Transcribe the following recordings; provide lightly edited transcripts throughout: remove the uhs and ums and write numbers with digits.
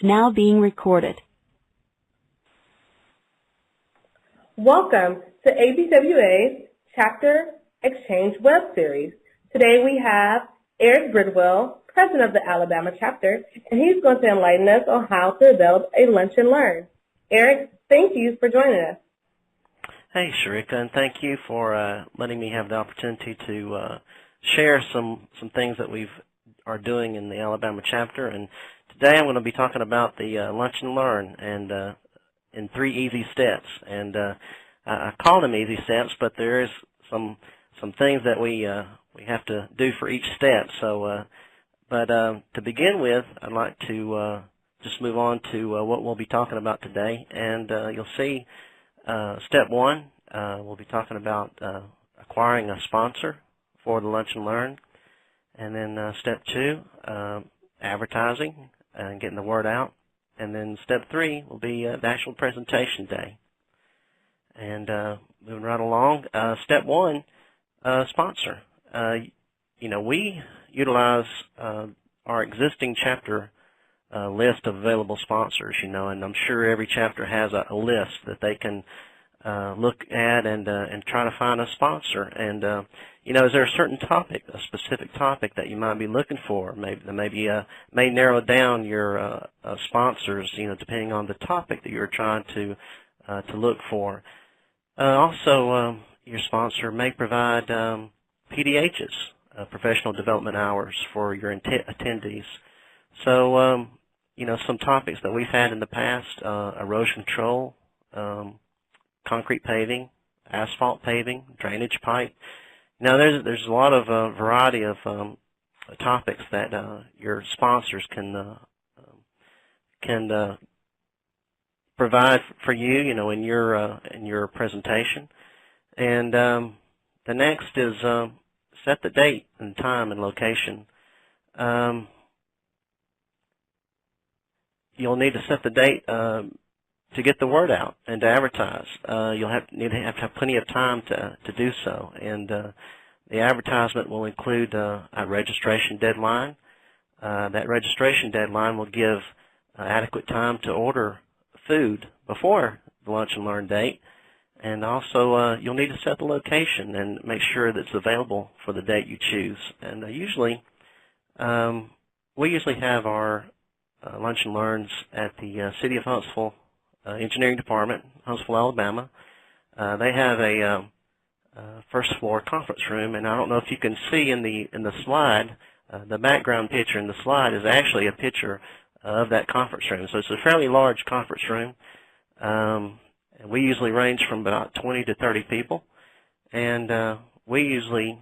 now being recorded. Welcome to ABWA's Chapter Exchange Web Series. Today we have Eric Bridwell, President of the Alabama Chapter, and he's going to enlighten us on how to develop a lunch and learn. Eric, thank you for joining us. Hey, Sharika, and thank you for letting me have the opportunity to share some things that we are doing in the Alabama chapter. And today I'm going to be talking about the lunch and learn and in 3 easy steps. And I call them easy steps, but there is some things that we have to do for each step. So, to begin with, I'd like to just move on to what we'll be talking about today. And you'll see. Step 1, we'll be talking about acquiring a sponsor for the Lunch and Learn. And then step 2, advertising and getting the word out. And then step 3 will be the actual presentation day. And moving right along, step 1, sponsor. We utilize our existing chapter list of available sponsors, and I'm sure every chapter has a list that they can look at and try to find a sponsor. And is there a certain topic, a specific topic that you might be looking for? Maybe may narrow down your sponsors, depending on the topic that you're trying to look for. Also, your sponsor may provide PDHs, professional development hours, for your attendees. So, some topics that we've had in the past, erosion control, concrete paving, asphalt paving, drainage pipe. Now, there's a lot of variety of topics that your sponsors can provide for you, in your presentation. And the next is set the date and time and location. You'll need to set the date to get the word out and to advertise. You'll need to have plenty of time to do so. And the advertisement will include a registration deadline. That registration deadline will give adequate time to order food before the Lunch and Learn date. And also, you'll need to set the location and make sure that it's available for the date you choose. And we usually have our Lunch and Learns at the City of Huntsville Engineering Department, Huntsville, Alabama. They have a first floor conference room, and I don't know if you can see in the slide, the background picture in the slide is actually a picture of that conference room. So it's a fairly large conference room. And we usually range from about 20 to 30 people, and we usually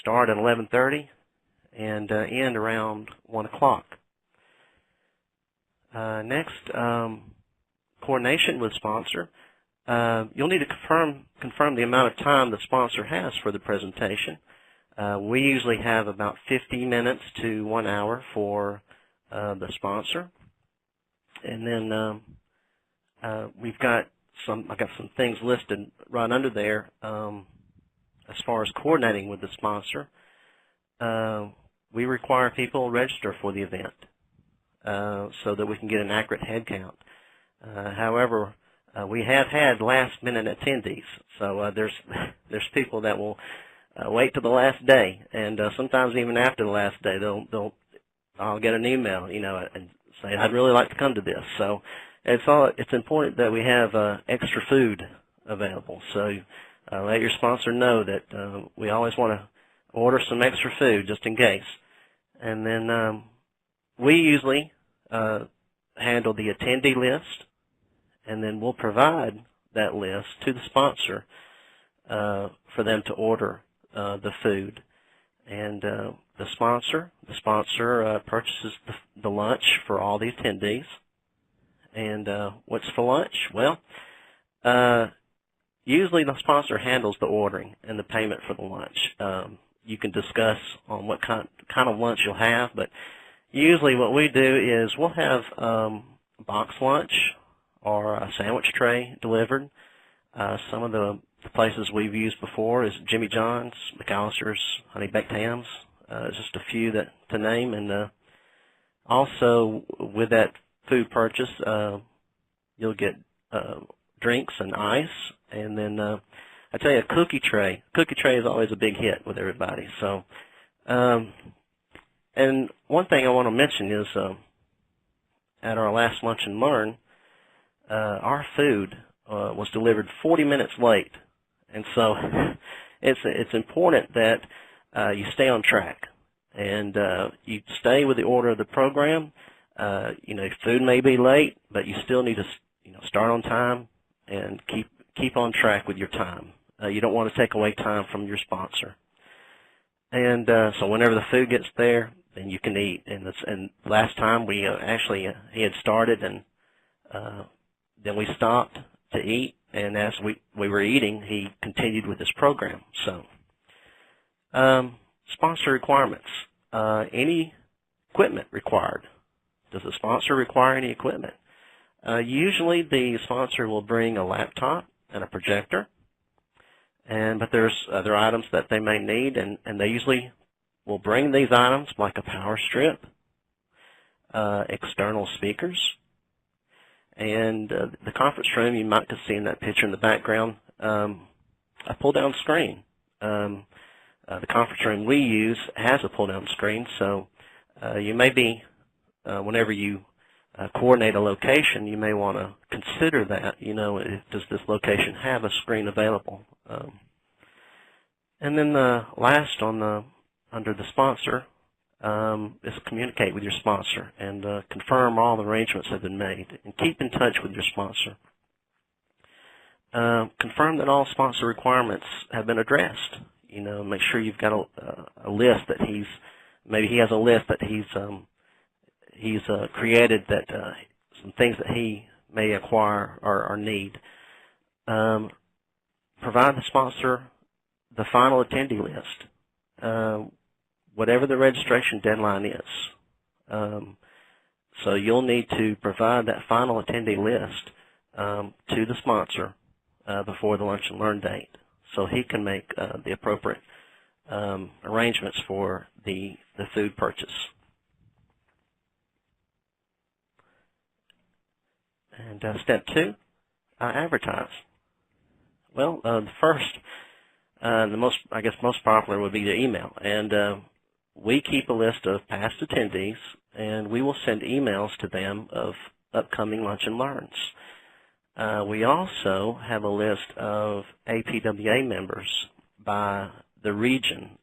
start at 11:30 and end around 1 o'clock. Next, coordination with sponsor. You'll need to confirm the amount of time the sponsor has for the presentation. We usually have about 50 minutes to 1 hour for the sponsor. And then I got some things listed right under there as far as coordinating with the sponsor. We require people register for the event so that we can get an accurate head count. However, we have had last-minute attendees, so there's people that will wait to the last day, and sometimes even after the last day, I'll get an email, and say, I'd really like to come to this. So it's important that we have extra food available. So let your sponsor know that we always want to order some extra food just in case. And then we usually handle the attendee list, and then we'll provide that list to the sponsor for them to order the food. And the sponsor purchases the lunch for all the attendees. And what's for lunch? Well, usually the sponsor handles the ordering and the payment for the lunch. You can discuss on what kind of lunch you'll have, but usually what we do is we'll have box lunch or a sandwich tray delivered. Some of the places we've used before is Jimmy John's, McAllister's, Honey Baked Hams, just a few to name. And also with that food purchase, you'll get drinks and ice, and then I tell you, a cookie tray. Cookie tray is always a big hit with everybody. So, and one thing I want to mention is at our last Lunch and Learn, our food was delivered 40 minutes late, and so it's important that you stay on track and you stay with the order of the program. Food may be late, but you still need to start on time and keep on track with your time. You don't want to take away time from your sponsor. And so whenever the food gets there, then you can eat. And last time we he had started, and then we stopped to eat. And as we were eating, he continued with his program. So sponsor requirements. Any equipment required? Does the sponsor require any equipment? Usually the sponsor will bring a laptop and a projector, but there's other items that they may need, and they usually will bring these items like a power strip, external speakers, and the conference room, you might see in that picture in the background, a pull-down screen. The conference room we use has a pull-down screen, so you may be, whenever you coordinate a location, you may want to consider that, does this location have a screen available? And then the last under the sponsor is communicate with your sponsor and confirm all the arrangements have been made, and keep in touch with your sponsor. Confirm that all sponsor requirements have been addressed. Make sure you've got a list that maybe he has a list that he's created, that some things that he may acquire or need. Provide the sponsor the final attendee list, whatever the registration deadline is. So you'll need to provide that final attendee list to the sponsor before the Lunch and Learn date, so he can make the appropriate arrangements for the food purchase. And step 2, advertise. Well, the first, the most popular would be the email, and we keep a list of past attendees, and we will send emails to them of upcoming Lunch and Learns. We also have a list of APWA members by the region.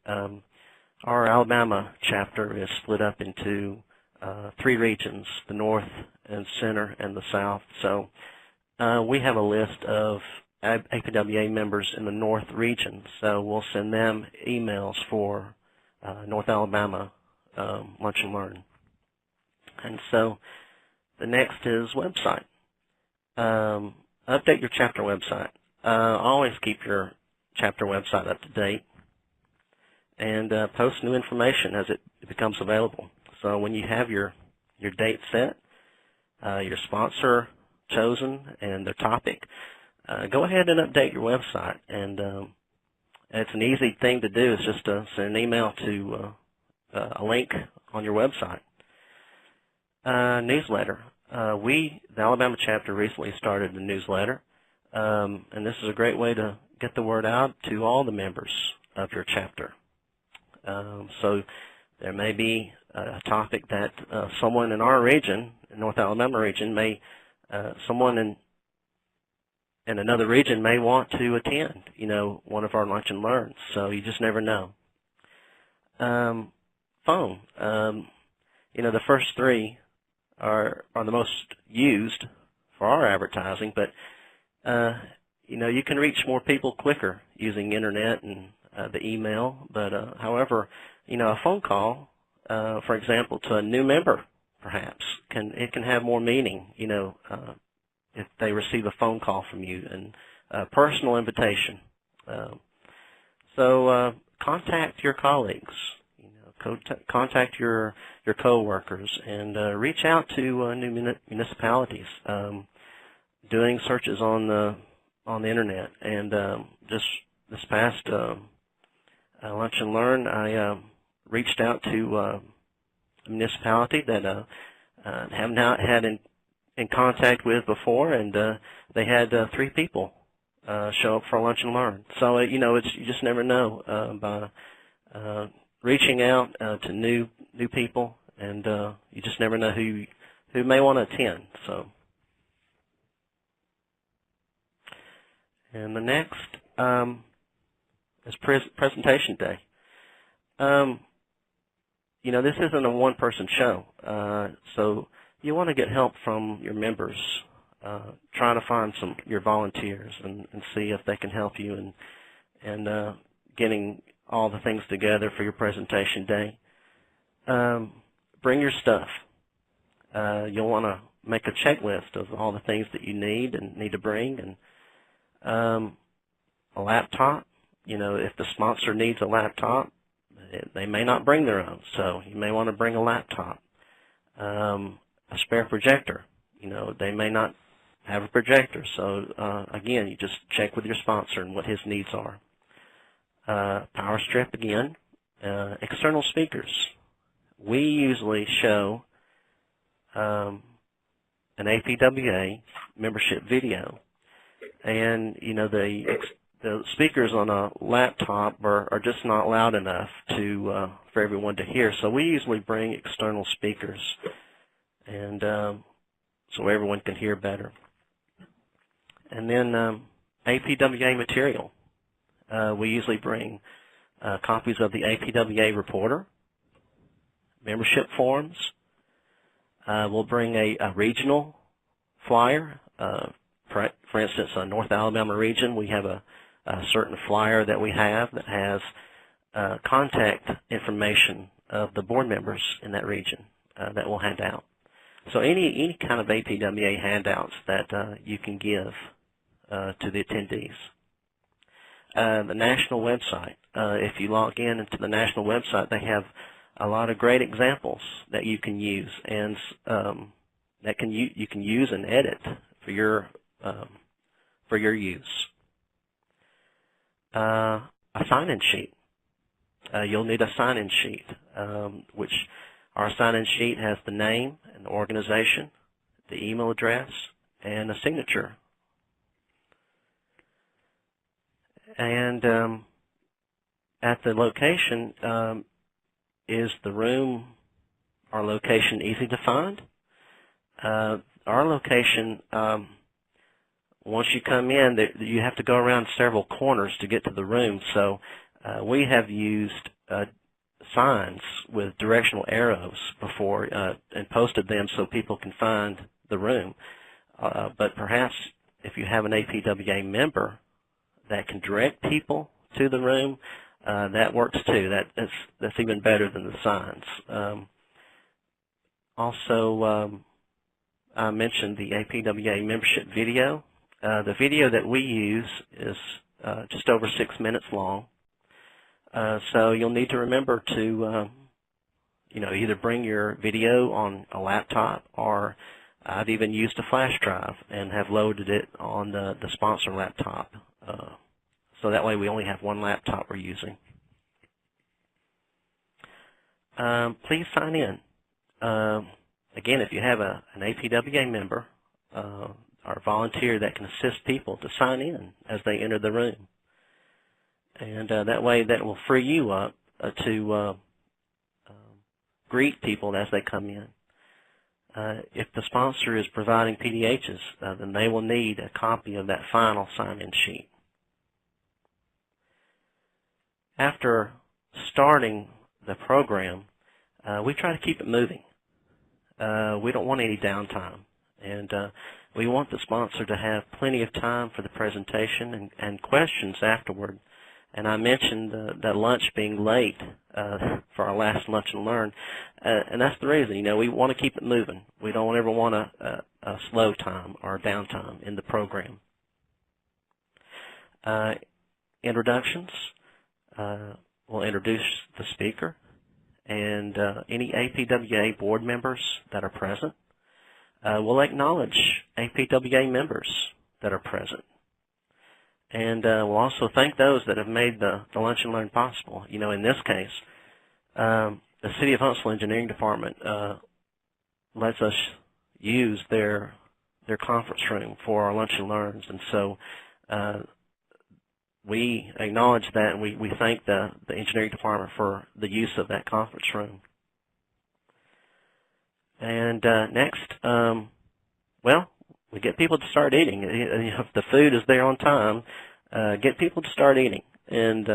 Our Alabama chapter is split up into 3 regions: the North and Center and the South. So we have a list of APWA members in the North region, so we'll send them emails for North Alabama Lunch and Learn. And so the next is website. Update your chapter website. Always keep your chapter website up to date, and post new information as it becomes available. So when you have your date set, your sponsor chosen, and the topic, go ahead and update your website. And it's an easy thing to do. It's just to send an email to a link on your website. Newsletter. The Alabama chapter recently started a newsletter, and this is a great way to get the word out to all the members of your chapter. So there may be a topic that someone in our region, North Alabama region, someone in another region may want to attend, one of our Lunch and Learns. So you just never know. Phone. The first 3 are the most used for our advertising, but you can reach more people quicker using internet and the email. But however, a phone call, for example, to a new member, perhaps can have more meaning. If they receive a phone call from you, and a personal invitation. So contact your colleagues. Contact your co-workers, and reach out to new municipalities, doing searches on the internet. And just this past Lunch and Learn, I reached out to a municipality that have not had in contact with before, and they had 3 people show up for Lunch and Learn. So you know, you just never know by reaching out to new people, and you just never know who may want to attend. So, and the next is presentation day. You know, this isn't a one-person show, so you want to get help from your members. Try to find your volunteers and see if they can help you in getting all the things together for your presentation day. Bring your stuff. You'll want to make a checklist of all the things that you need to bring, and a laptop. You know, if the sponsor needs a laptop, they may not bring their own, so you may want to bring a laptop. A spare projector. You know, they may not have a projector, so again, you just check with your sponsor and what his needs are. Power strip again. External speakers. We usually show an APWA membership video, and you know, the speakers on a laptop are just not loud enough for everyone to hear. So we usually bring external speakers, and so everyone can hear better. And then APWA material. We usually bring copies of the APWA reporter, membership forms. We'll bring a regional flyer. For instance, North Alabama region, we have a certain flyer that we have that has contact information of the board members in that region that we'll hand out. So any kind of APWA handouts that you can give to the attendees. The national website. If you log into the national website, they have a lot of great examples that you can use, and that you can use and edit for your use. A sign-in sheet. You'll need a sign-in sheet, which our sign-in sheet has the name and the organization, the email address, and a signature. And at the location, is the room, our location, easy to find? Our location, once you come in, you have to go around several corners to get to the room. So we have used signs with directional arrows before and posted them so people can find the room. But perhaps if you have an APWA member that can direct people to the room, that works too. That's even better than the signs. Also, I mentioned the APWA membership video. The video that we use is just over 6 minutes long. So you'll need to remember to, you know, either bring your video on a laptop, or I've even used a flash drive and have loaded it on the sponsor laptop. So that way we only have one laptop we're using. Please sign in. Again, if you have an APWA member or a volunteer that can assist people to sign in as they enter the room. And that way that will free you up to greet people as they come in. If the sponsor is providing PDHs, then they will need a copy of that final sign-in sheet. After starting the program, we try to keep it moving. We don't want any downtime, and we want the sponsor to have plenty of time for the presentation and questions afterward. And I mentioned that lunch being late for our last Lunch and Learn, and that's the reason. You know, we want to keep it moving. We don't ever want a slow time or downtime in the program. Introductions. We'll introduce the speaker and any APWA board members that are present. We'll acknowledge APWA members that are present. And we'll also thank those that have made the Lunch and Learn possible. You know, in this case, the City of Huntsville Engineering Department lets us use their their conference room for our Lunch and Learns. And so we acknowledge that, and we thank the engineering department for the use of that conference room. And next, well, we get people to start eating. If the food is there on time, get people to start eating, and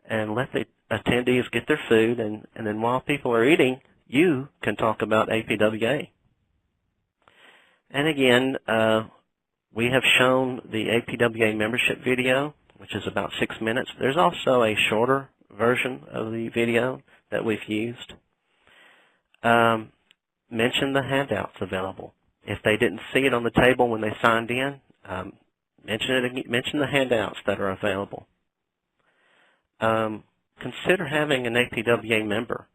let the attendees get their food, and then while people are eating, you can talk about APWA. And again, we have shown the APWA membership video, which is about 6 minutes. There's also a shorter version of the video that we've used. Mention the handouts available. If they didn't see it on the table when they signed in, mention the handouts that are available. Consider having an APWA member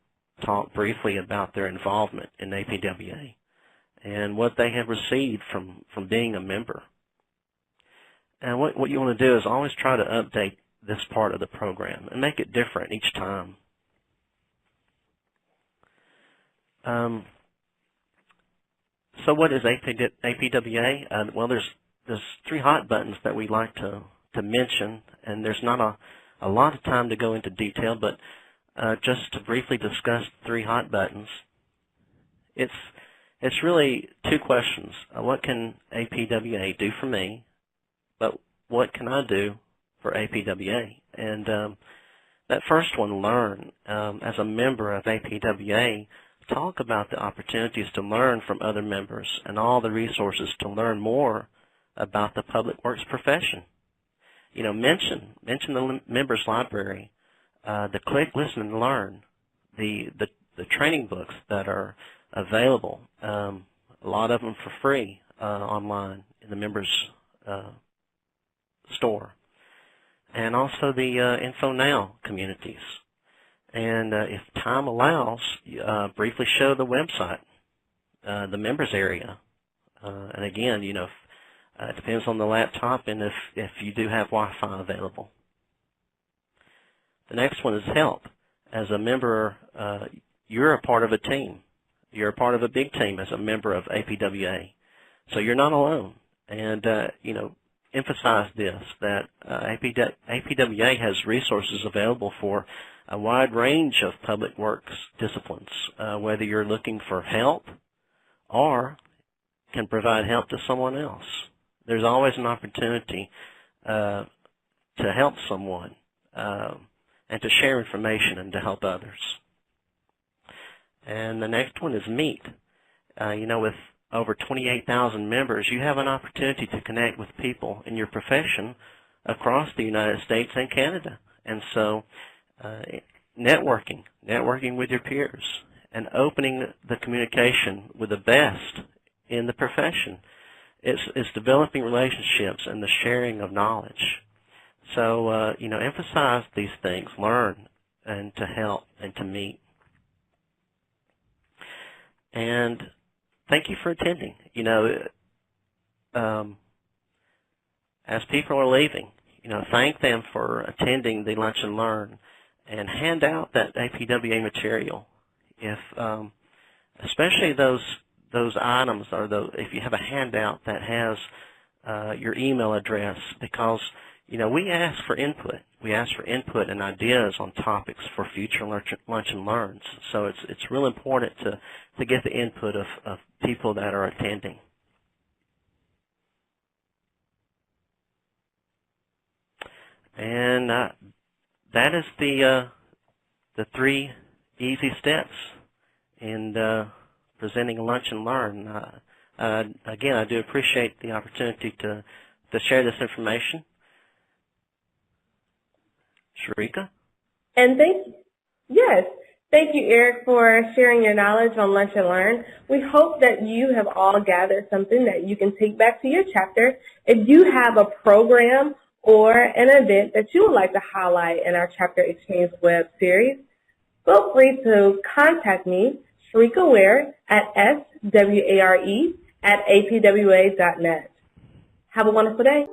talk briefly about their involvement in APWA and what they have received from being a member. And what you want to do is always try to update this part of the program and make it different each time. So what is APWA? Well, there's 3 hot buttons that we like to mention, and there's not a lot of time to go into detail, but just to briefly discuss 3 hot buttons. It's really 2 questions. What can APWA do for me? But what can I do for APWA? And that first one, learn. As a member of APWA, talk about the opportunities to learn from other members and all the resources to learn more about the public works profession. You know, mention the members library, the click, listen, and learn, the training books that are available, a lot of them for free online in the members store, and also the InfoNow communities. And if time allows, briefly show the website, the members area. And again, you know, it depends on the laptop and if you do have Wi-Fi available. The next one is help. As a member, you're a part of a team. You're a part of a big team as a member of APWA. So you're not alone. And, you know, emphasize this, that APWA has resources available for a wide range of public works disciplines, whether you're looking for help or can provide help to someone else. There's always an opportunity to help someone and to share information and to help others. And the next one is meet. You know, with over 28,000 members, you have an opportunity to connect with people in your profession across the United States and Canada. And so networking with your peers, and opening the communication with the best in the profession. It's developing relationships and the sharing of knowledge. So, you know, emphasize these things, learn, and to help, and to meet. And thank you for attending. You know, as people are leaving, you know, thank them for attending the Lunch and Learn, and hand out that APWA material. If, especially those items, or if you have a handout that has your email address, because, you know, we ask for input. We ask for input and ideas on topics for future Lunch and Learns. So it's real important to get the input of people that are attending. And that is the 3 easy steps in presenting a Lunch and Learn. Again, I do appreciate the opportunity to share this information. Sharika? And thank you, Eric, for sharing your knowledge on Lunch and Learn. We hope that you have all gathered something that you can take back to your chapter. If you have a program or an event that you would like to highlight in our Chapter Exchange web series, feel free to contact me, Sharika Ware, at sware@apwa.net. Have a wonderful day.